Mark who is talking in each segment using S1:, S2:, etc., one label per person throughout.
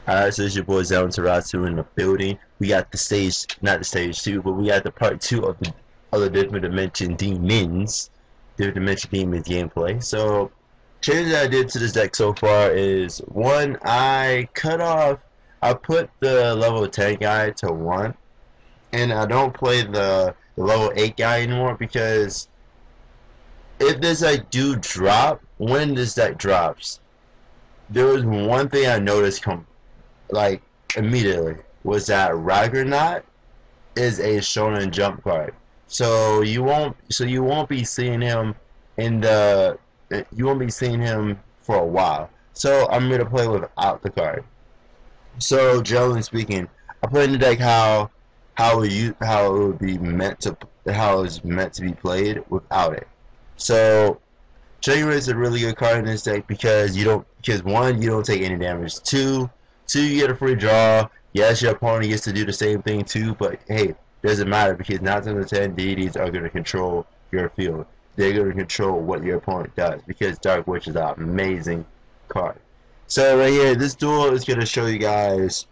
S1: Alright, so it's your boy Zamaterasu in the building. We got the stage, not the stage 2, but we got the part 2 of the other Different Dimension Demons. Different Dimension Demons gameplay. So, changes that I did to this deck so far is, one, I put the level 10 guy to 1, and I don't play the level 8 guy anymore because if this deck do drop, when this deck drops, there was one thing I noticed like immediately was that Ragnarok is a Shonen Jump card. So you won't be seeing him for a while. So I'm gonna play without the card. So generally speaking, I play in the deck how it's meant to be played without it. So Trigger is a really good card in this deck because one, you don't take any damage. Two, you get a free draw. Yes, your opponent gets to do the same thing too, but hey, doesn't matter because 9 times out of 10 DDDs are going to control your field. They're going to control what your opponent does because Dark Witch is an amazing card. So right here, this duel is going to show you guys.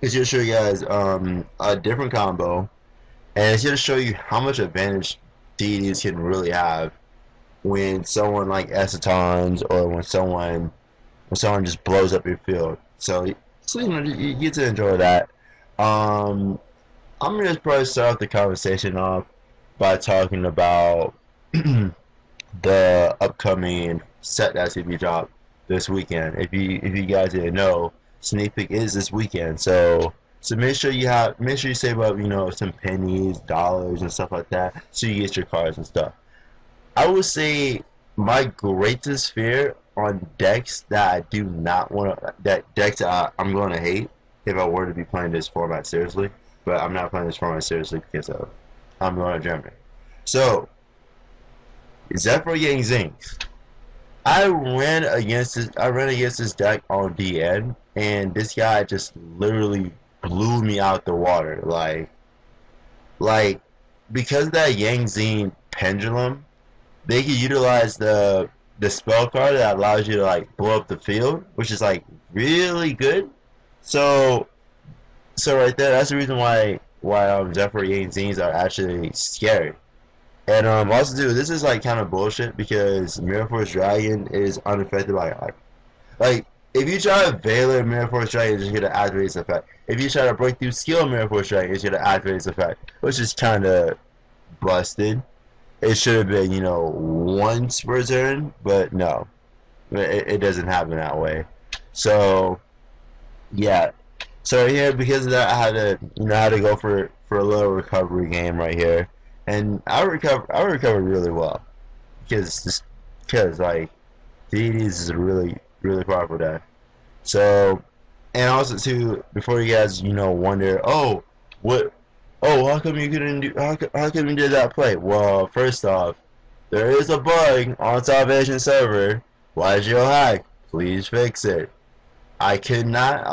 S1: It's going to show you guys a different combo, and it's going to show you how much advantage DDDs can really have when someone like Esatons or when someone just blows up your field. So you know, you get to enjoy that. I'm gonna probably start off the conversation off by talking about the upcoming set that's gonna be dropped this weekend. If you guys didn't know, sneak peek is this weekend. So make sure you save up, you know, some pennies, dollars, and stuff like that, so you get your cards and stuff. I would say my greatest fear on decks that I do not want to, decks that I'm going to hate if I were to be playing this format seriously, but I'm not playing this format seriously because I'm going to Germany. So, Zephyr getting Zinks. I ran against this deck on DN, and this guy just literally blew me out the water. Like because of that Yang Zine pendulum, they can utilize the spell card that allows you to like blow up the field, which is like really good. So right there, that's the reason why Zephyr Yang Zines are actually scary. And also too, this is like kind of bullshit because Mirror Force Dragon is unaffected by like if you try to Veiler Mirror Force Dragon, it's just gonna activate its effect. If you try to break through skill Mirror Force Dragon, it's gonna activate its effect, which is kind of busted. It should have been, you know, once per turn, but no, it doesn't happen that way. So yeah, so here because of that, I had to go for a little recovery game right here, and I recovered really well because like DDs is a really powerful deck. So, and also too, before you guys wonder, oh, how come you couldn't do? How come you did that play? Well, first off, there is a bug on Salvation server. YGO hack, please fix it. I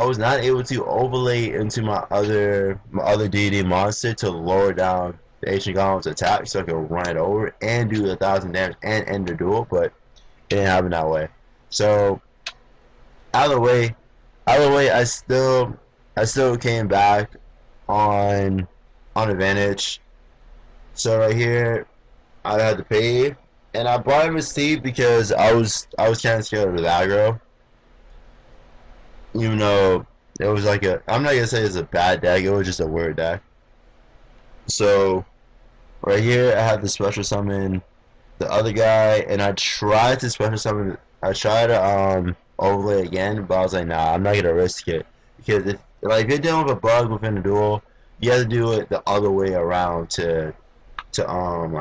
S1: was not able to overlay into my other DD monster to lower down the Ancient Golem's attack so I could run it over and do 1,000 damage and end the duel, but it didn't happen that way. So either way, I still came back on advantage. So right here, I had to pay, and I brought him a Steve because I was kind of scared of the aggro. Even though it was like I'm not gonna say it's a bad deck, it was just a weird deck. So right here, I had to special summon the other guy, and I tried to special summon. I tried to overlay again, but I was like, nah, I'm not gonna risk it because if you're dealing with a bug within the duel, you have to do it the other way around to shut down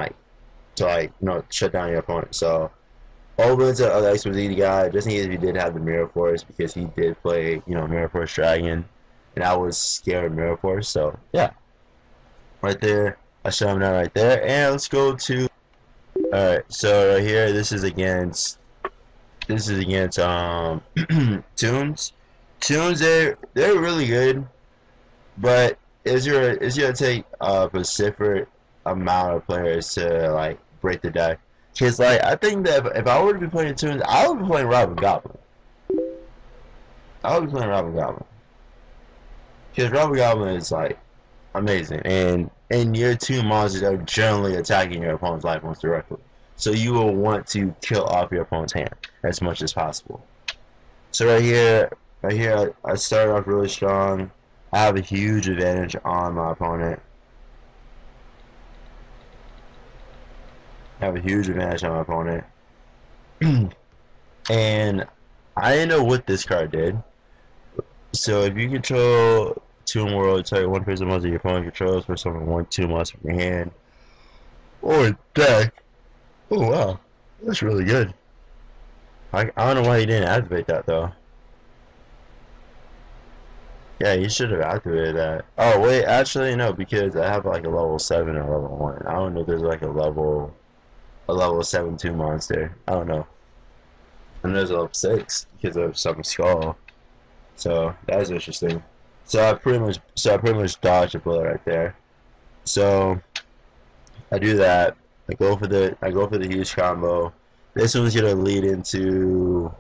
S1: your opponent. So over to the other Exposite guy, just in case he did have the Mirror Force, because he did play, Mirror Force Dragon, and I was scared of Mirror Force. So yeah, right there, I show him that right there, and let's go to. All right, so right here, this is against Toons. Toons, they're really good, but it's gonna take a specific amount of players to like break the deck. Cause like I think that if I were to be playing Toons, I would be playing Robin Goblin. I would be playing Robin Goblin. Because Robin Goblin is like amazing, and your two monsters are generally attacking your opponent's life points directly. So you will want to kill off your opponent's hand as much as possible. So right here, I started off really strong. I have a huge advantage on my opponent. I have a huge advantage on my opponent. And I didn't know what this card did. So if you control two worlds, target one person monster your opponent controls for summon 1/2 monster from your hand or deck. Oh wow, that's really good. I don't know why he didn't activate that though. Yeah, he should have activated that. Oh wait, actually no, because I have like a level 7 or level 1. I don't know if there's like a level 7/2 monster. I don't know. And there's a level 6 because of some skull. So that's interesting. So I pretty much dodged a bullet right there. So I do that. I go for the huge combo. This one's gonna lead into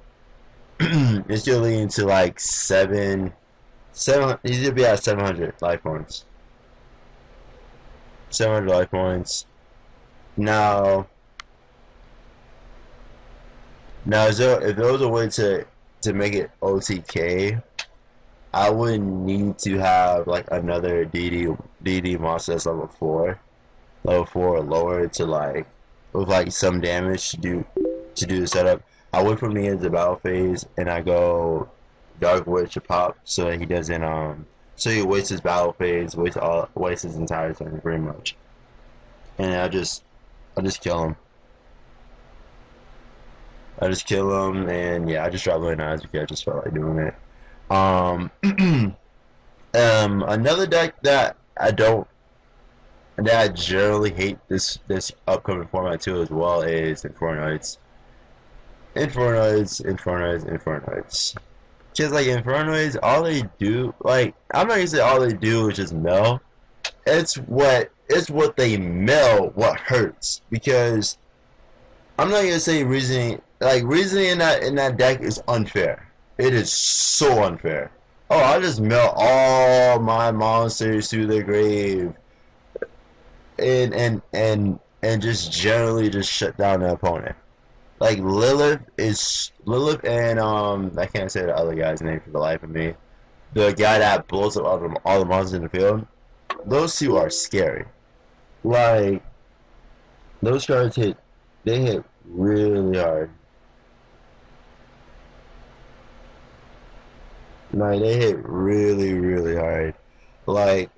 S1: it's gonna lead into like seven. He's gonna be at 700 life points. 700 life points. Now, if there was a way to make it OTK, I would need to have like another DD monster that's level 4 or lower to like with like some damage to do the setup. I wait for me into the battle phase and I go Dark Witch to pop so that he doesn't so he wastes his battle phase, wastes his entire turn pretty much. And I just kill him. I just kill him, and yeah, I just drop really nice because I just felt like doing it. Another deck that I generally hate this upcoming format too as well is Infernoids. Infernoids. Just like Infernoids, all they do, like, I'm not gonna say all they do is just mill. It's what they mill what hurts, because I'm not gonna say reasoning in that deck is unfair. It is so unfair. Oh, I'll just mill all my monsters to the grave and just generally just shut down the opponent. Like Lilith and I can't say the other guy's name for the life of me. The guy that blows up all the monsters in the field. Those two are scary. Like, those cards hit really hard. Like, they hit really, really hard. Like,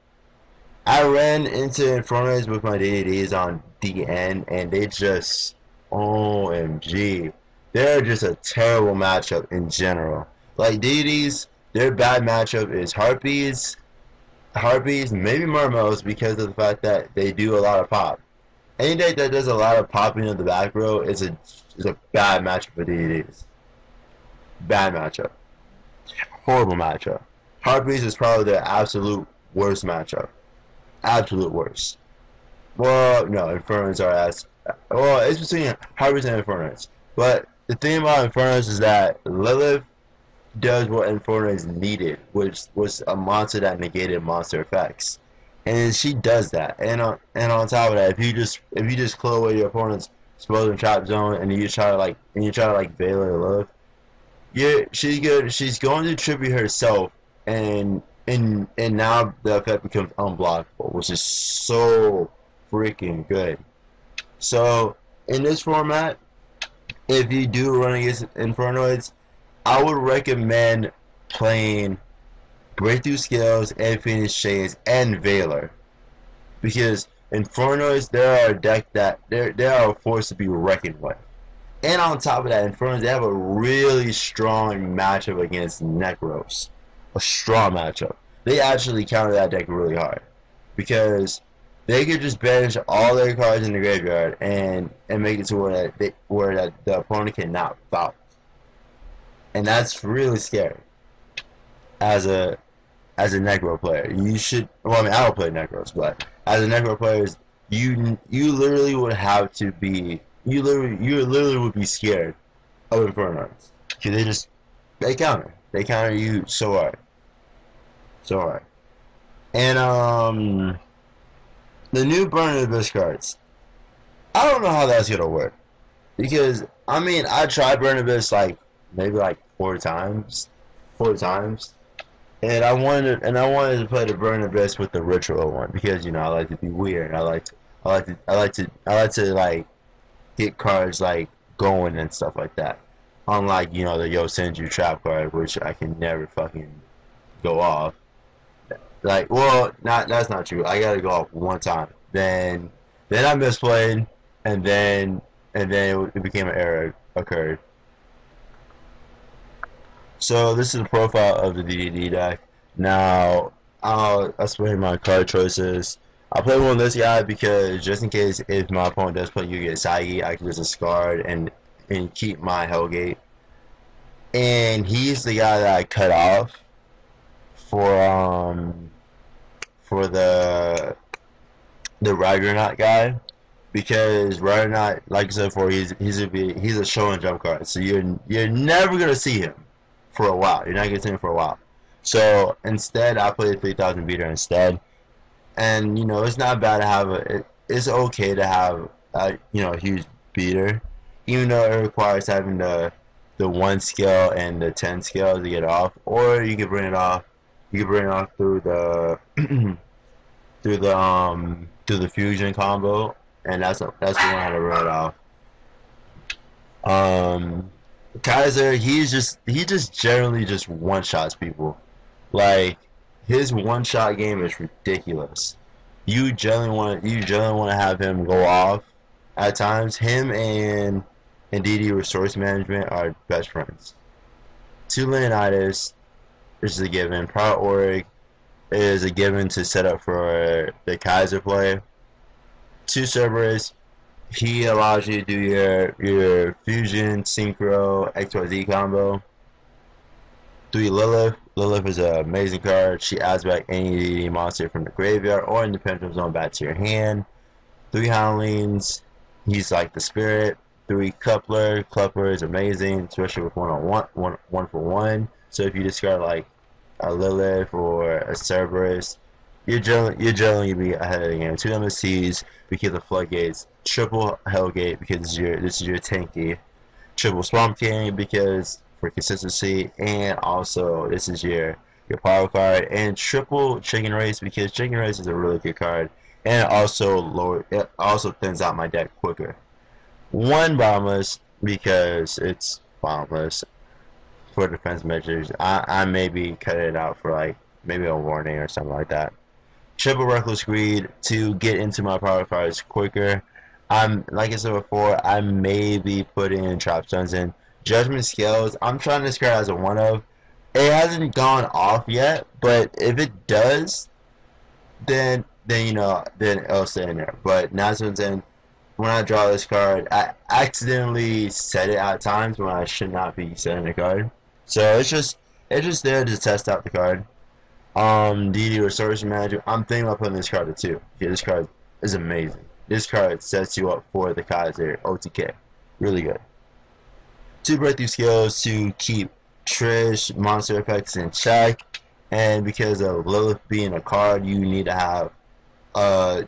S1: I ran into Infernos with my DDDs on DN, and they just, OMG. They're just a terrible matchup in general. Like, DDDs, their bad matchup is Harpies, maybe Mermos, because of the fact that they do a lot of pop. Any deck that does a lot of popping of the back row is a bad matchup for DDDs. Bad matchup. Horrible matchup. Harpies is probably the absolute worst matchup. Absolute worst. Well, no, Infernos are it's between Harpies and Infernos. But the thing about Infernos is that Lilith does what Infernos needed, which was a monster that negated monster effects. And she does that. And on top of that, if you just close away your opponent's spells and trap zone and you try to veil her Lilith, she's going to tribute herself, and now the effect becomes unblockable, which is so freaking good. So in this format, if you do run against Infernoids, I would recommend playing Breakthrough Scales and Phoenix Chains and Veiler, because Infernoids, they're a deck that they are a force to be reckoned with. And on top of that, Infernoids, they have a really strong matchup against Necros. A strong matchup. They actually counter that deck really hard, because they could just banish all their cards in the graveyard and make it to where the opponent cannot foul. And that's really scary. As a Necro player, you should. Well, I mean, I don't play Necros, but as a Necro player, you literally would have to be. You literally would be scared of Infernos, because they counter. They counter you so hard. So hard. And the new Burn Abyss cards. I don't know how that's gonna work. Because I mean I tried Burn Abyss like maybe like four times. And I wanted to play the Burn Abyss with the ritual one because you know I like to be weird. I like to like get cards like going and stuff like that. Unlike, you know, the Yo Senju trap card, which I can never fucking go off. Like, well, not that's not true. I gotta go off one time. Then I misplayed, and then it became an error occurred. So this is the profile of the DDD deck. Now I'll explain my card choices. I play one of this guy because just in case if my opponent does play Yugi Asagi, I can just discard and keep my Hellgate. And he's the guy that I cut off for the Ragnarok guy because Ragnarok, like I said before, he's a show and jump card, so you're never gonna see him for a while. You're not gonna see him for a while. So instead, I play the 3000 beater instead, and you know it's not bad to have it's okay to have you know a huge beater, even though it requires having the 1 scale and the 10 scale to get off, or you can bring it off. You can bring it off through the through the fusion combo, and that's the one how to run it off. Kaiser, he just generally just one shots people. Like his one shot game is ridiculous. You generally want to have him go off at times. Him and DD Resource Management are best friends. 2 Leonidas is a given. Proud Org is a given to set up for the Kaiser play. 2 Cerberus, he allows you to do your fusion, synchro, XYZ combo. 3 Lilith. Lilith is an amazing card. She adds back any DD monster from the graveyard or in the pendulum zone back to your hand. 3 Howlings. He's like the spirit. 3 Coupler. Coupler is amazing, especially with one for one. So if you discard like a Lilith or a Cerberus, you're generally be ahead of the game. 2 MSCs because of floodgates. Triple Hellgate because this is your tanky. Triple Swamp King because for consistency, and also this is your power card. And triple Chicken Race because Chicken Race is a really good card, and it also thins out my deck quicker. 1 Boundless because it's boundless for defense measures. I maybe cut it out for like maybe a warning or something like that. Triple Reckless Greed to get into my power cards quicker. Like I said before, I may be putting Trap Stones in. Judgment Scales, I'm trying to discard as a one of. It hasn't gone off yet, but if it does, then you know, then it'll stay in there. But now when I draw this card, I accidentally set it at times when I should not be setting the card. So it's just there to test out the card. DD Resource Manager, I'm thinking about putting this card at 2. Yeah, this card is amazing. This card sets you up for the Kaiser OTK. Really good. 2 Breakthrough Skills to keep Trish monster effects in check, and because of Lilith being a card, you need to have a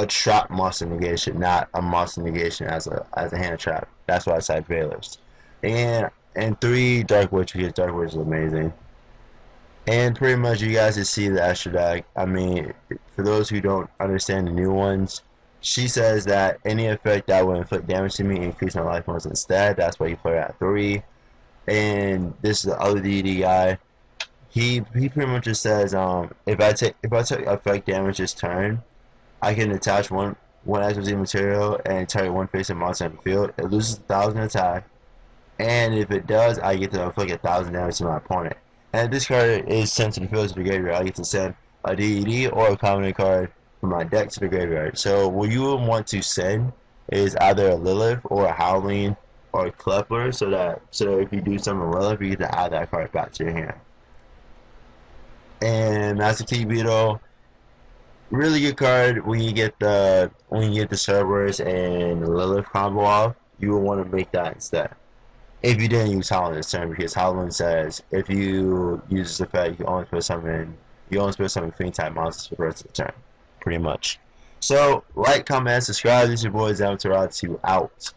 S1: trap monster negation, not a monster negation as a hand trap. That's why I said Veilers. And 3 Dark Witch because Dark Witch is amazing. And pretty much you guys just see the extra deck. I mean, for those who don't understand the new ones, she says that any effect that would inflict damage to me increase my life points instead. That's why you play at 3. And this is the other DD guy. He pretty much just says if I take effect damage this turn, I can attach one XYZ material and target 1 face of monster in the field. It loses 1,000 attack, and if it does, I get to inflict 1,000 damage to my opponent. And if this card is sent to the field to the graveyard, I get to send a DDD or a common card from my deck to the graveyard. So what you would want to send is either a Lilith or a Howling or a Klepler, so if you do something with Lilith, you get to add that card back to your hand. And Master Key Beetle, really good card when you get the Cerberus and Lilith combo off. You will want to make that instead. if you didn't use Howlin' this turn, because Howlin' says if you use this effect, you only spell summon Fiend type monsters for the rest of the turn. Pretty much. So, like, comment, subscribe. This is your boy Zamaterasu out.